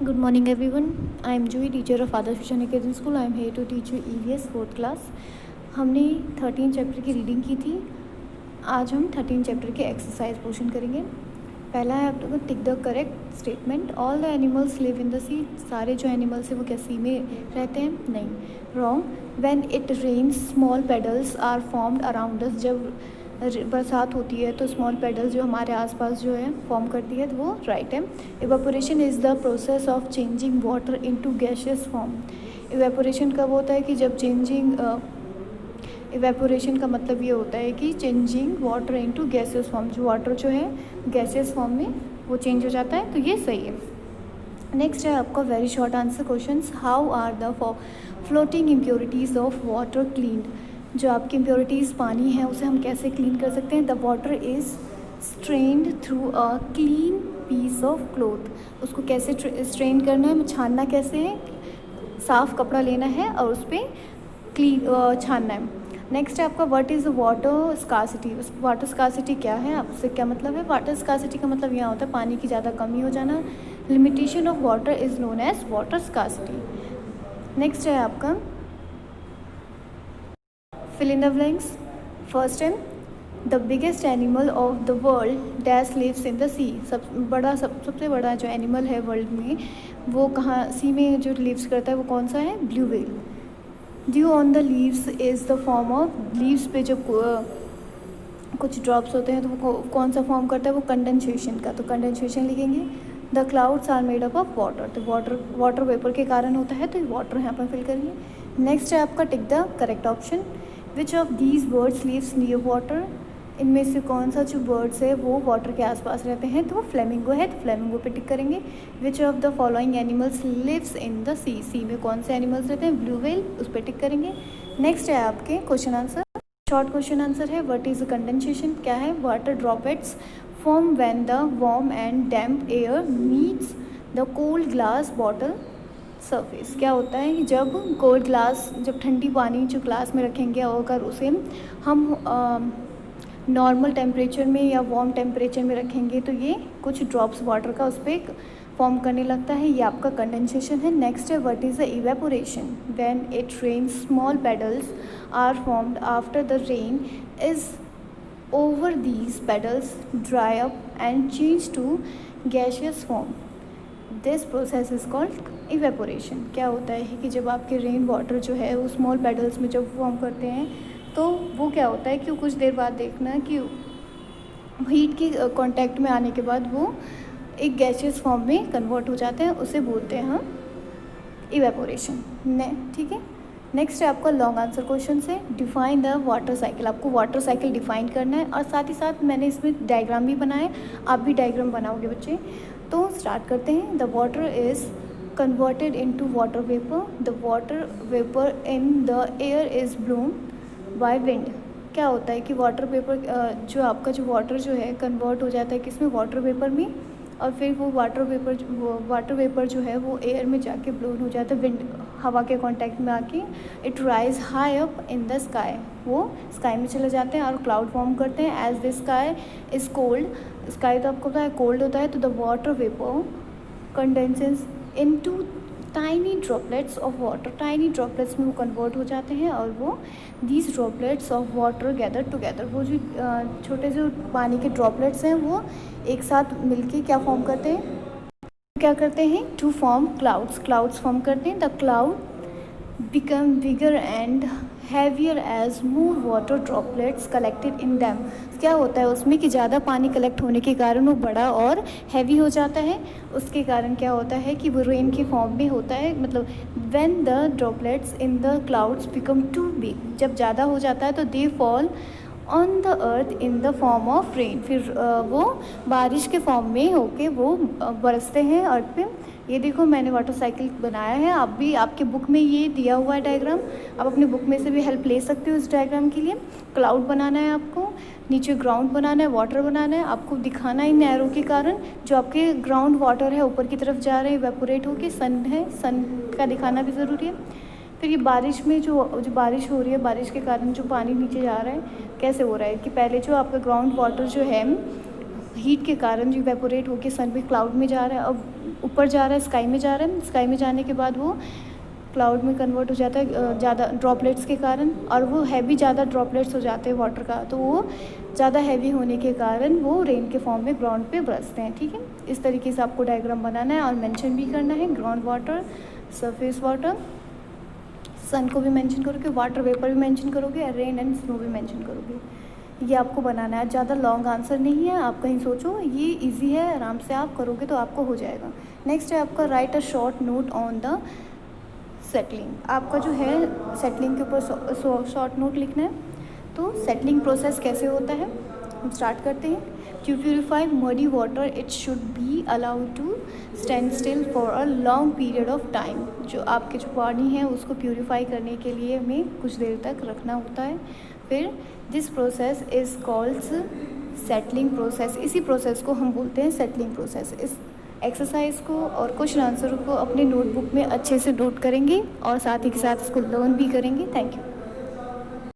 Good morning everyone. I am Joy, teacher of Adarsh Vision Academy School. I am here to teach you EVS 4th class. हमने 13 chapter की reading की थी. आज हम 13 chapter के exercise portion करेंगे. पहला है आप लोगों को tick the correct statement. All the animals live in the sea. सारे जो एनिमल्स हैं वो क्या सी में रहते हैं? नहीं. Wrong. When it rains small puddles are formed around us. जब बरसात होती है तो स्मॉल पेडल्स जो हमारे आसपास जो है फॉर्म करती है, तो वो राइट है. Evaporation is the process of changing water into gaseous form. Evaporation कब होता है कि जब इवेपोरेशन का मतलब ये होता है कि changing water into gaseous form. जो वाटर जो है गैसियस फॉर्म में वो चेंज हो जाता है, तो ये सही है. नेक्स्ट है आपका very short answer questions. How are the floating impurities of water cleaned. जो आपकी इम्प्योरिटीज़ पानी है उसे हम कैसे क्लीन कर सकते हैं? The water is strained through a clean piece of cloth. उसको कैसे स्ट्रेन करना है, छानना कैसे है? साफ़ कपड़ा लेना है और उस पर क्लीन छानना है. नेक्स्ट है आपका what is water scarcity. Water scarcity क्या है, आपसे क्या मतलब है? वाटर स्कार्सिटी का मतलब यहाँ होता है पानी की ज़्यादा कमी हो जाना. Limitation of water is known as water scarcity. Next है आपका fill in the blanks. First है the biggest animal of the world dash lives in the sea. सबसे बड़ा जो एनिमल है वर्ल्ड में वो कहाँ सी में जो लिव्स करता है वो कौन सा है? Blue whale. Due on the leaves is the form of. Leaves पे जब कुछ ड्रॉप्स होते हैं तो वो कौन सा फॉर्म करता है? वो कंडेंसेशन का. तो कंडेंसेशन लिखेंगे. The clouds are made up of water. तो वाटर वेपर के कारण होता है, तो वाटर यहाँ पर फिल करिए. नेक्स्ट है आपका tick the correct option. Which of these birds lives near water. इनमें से कौन सा जो बर्ड्स है वो वाटर के आसपास रहते हैं? तो वो फ्लेमिंगो है, तो फ्लेमिंगो पे टिक करेंगे. Which of the following animals lives in the sea. Sea में कौन से एनिमल्स रहते हैं? ब्लू व्हेल, उस पर टिक करेंगे. नेक्स्ट है आपके question answer. Short question answer है व्हाट इज़ कंडेंसेशन. क्या है? Water droplets form when the warm and damp air meets the cold glass bottle surface. क्या होता है कि जब कोल्ड ग्लास, जब ठंडी पानी जो ग्लास में रखेंगे और अगर उसे हम नॉर्मल टेम्परेचर में या वार्म टेम्परेचर में रखेंगे तो ये कुछ ड्रॉप्स वाटर का उस पर फॉर्म करने लगता है. ये आपका कंडेंसेशन है. नेक्स्ट है what is the evaporation. When it rains small puddles are formed after the rain is over these puddles dry up and change to gaseous form. This process is called evaporation. क्या होता है कि जब आपके rain water जो है वो small pedals में जब फॉर्म करते हैं तो वो क्या होता है कि कुछ देर बाद देखना कि हीट की कांटेक्ट में आने के बाद वो एक गैसियस फॉर्म में कन्वर्ट हो जाते हैं. उसे बोलते हैं हम इवेपोरेशन. ठीक है. नेक्स्ट है आपका लॉन्ग आंसर क्वेश्चन से. Define the water cycle. आपको वाटर साइकिल डिफाइन करना है और साथ ही साथ मैंने इसमें डायग्राम भी बनाए. आप भी डायग्राम बनाओगे बच्चे. तो स्टार्ट करते हैं. The water is converted into water vapor. The water vapor in the air is blown by wind. क्या होता है कि वाटर वेपर जो आपका जो वाटर जो है कन्वर्ट हो जाता है किसमें? वाटर वेपर में. और फिर वो वाटर वेपर जो है वो एयर में जाके ब्लोन हो जाता है विंड, हवा के कांटेक्ट में आके. It rise high up in the sky. वो स्काई में चले जाते हैं और क्लाउड फॉर्म करते हैं. As the sky is cold. Sky तो आपको पता है कोल्ड होता है, तो the water vapour condenses into tiny droplets of water. Tiny droplets में वो कन्वर्ट हो जाते हैं और वो these droplets of water gather together. वो जो छोटे जो पानी के ड्रॉपलेट्स हैं वो एक साथ मिलके क्या फॉर्म करते हैं? क्या करते हैं? To form clouds. Clouds form करते हैं. The cloud become bigger and heavier as more water droplets collected in them. क्या होता है उसमें कि ज़्यादा पानी कलेक्ट होने के कारण वो बड़ा और हैवी हो जाता है. उसके कारण क्या होता है कि वो रेन के फॉर्म में होता है. मतलब when the droplets in the clouds become too big. जब ज़्यादा हो जाता है तो they fall on the earth in the form of rain. फिर वो बारिश के फॉर्म में होके वो बरसते हैं अर्थ पे. ये देखो मैंने वाटर साइकिल बनाया है. आप भी, आपके बुक में ये दिया हुआ है डायग्राम. आप अपने बुक में से भी हेल्प ले सकते हो इस डायग्राम के लिए. क्लाउड बनाना है आपको, नीचे ग्राउंड बनाना है, वाटर बनाना है. आपको दिखाना है इन एरो के कारण जो आपके ग्राउंड वाटर है ऊपर की तरफ जा रहे हैं इवेपोरेट होके. सन है, सन का दिखाना भी ज़रूरी है. फिर ये बारिश में जो बारिश हो रही है, बारिश के कारण जो पानी नीचे जा रहा है कैसे हो रहा है कि पहले जो आपका ग्राउंड वाटर जो है हीट के कारण जो इवेपोरेट होकर सन में क्लाउड में जा रहा है, अब ऊपर जा रहा है, स्काई में जा रहा है, स्काई में जाने के बाद वो क्लाउड में कन्वर्ट हो जाता है ज़्यादा ड्रॉपलेट्स के कारण, और वो हैवी ज़्यादा ड्रॉपलेट्स हो जाते हैं वाटर का, तो वो ज़्यादा हैवी होने के कारण वो रेन के फॉर्म में ग्राउंड पे बरसते हैं। ठीक है, इस तरीके से आपको डायग्राम बनाना है और मेंशन भी करना है। ग्राउंड वाटर, सरफेस वाटर, सन को भी मेंशन करोगे, वाटर वेपर भी मेंशन करोगे, रेन एंड स्नो भी मेंशन करोगे। ये आपको बनाना है, ज़्यादा लॉन्ग आंसर नहीं है, आप कहीं सोचो, ये इजी है, आराम से आप करोगे तो आपको हो जाएगा। नेक्स्ट है आपका right a short note on the settling. आपका जो है सेटलिंग के ऊपर शॉर्ट नोट लिखना है। तो सेटलिंग प्रोसेस कैसे होता है, हम स्टार्ट करते हैं। To purify muddy water it should be allowed to stand still for a long period of time. जो आपके जो पानी है उसको प्यूरिफाई करने के लिए हमें कुछ देर तक रखना होता है। फिर this process is called settling process. इसी प्रोसेस को हम बोलते हैं सेटलिंग प्रोसेस। इस एक्सरसाइज को और क्वेश्चन आंसर को अपने नोटबुक में अच्छे से नोट करेंगे और साथ ही के साथ इसको लर्न भी करेंगे। Thank you.